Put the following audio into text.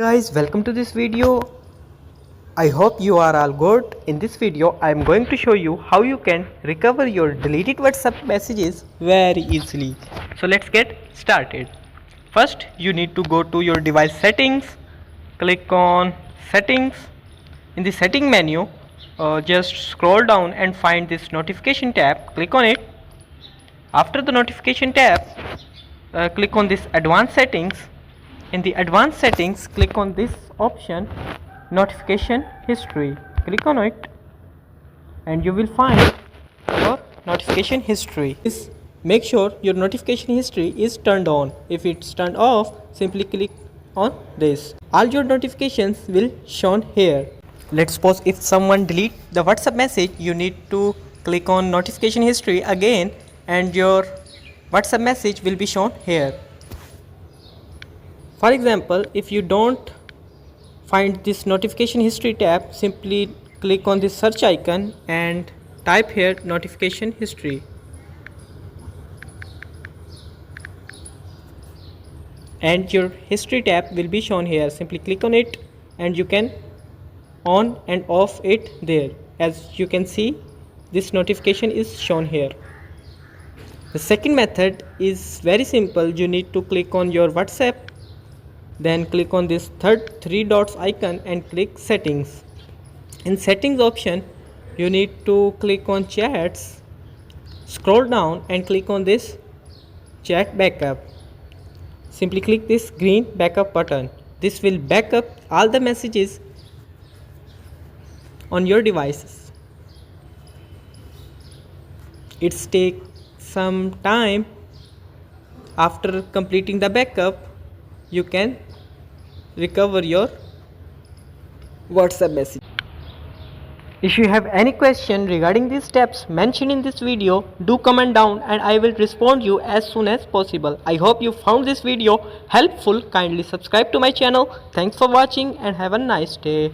Guys, welcome to this video. I hope you are all good. In this video I am going to show you how you can recover your deleted WhatsApp messages very easily. So let's get started. First you need to go to your device settings, click on settings. In the setting menu just scroll down and find this notification tab, click on it. After the notification tab click on this advanced settings. In the advanced settings click on this option notification history, click on it and you will find your notification history. Make sure your notification history is turned on. If it's turned off, simply click on this. All your notifications will shown here. Let's suppose if someone delete the WhatsApp message, you need to click on notification history again and your WhatsApp message will be shown here. For example, if you don't find this notification history tab, simply click on this search icon and type here notification history. And your history tab will be shown here. Simply click on it and you can on and off it there. As you can see, this notification is shown here. The second method is very simple. You need to click on your WhatsApp, then click on this three dots icon and click settings. In settings option you need to click on chats, scroll down and click on this chat backup. Simply click this green backup button. This will back up all the messages on your devices. It's take some time. After completing the backup you can recover your WhatsApp message. If you have any question regarding these steps mentioned in this video, do comment down and I will respond you as soon as possible. I hope you found this video helpful. Kindly subscribe to my channel. Thanks for watching and have a nice day.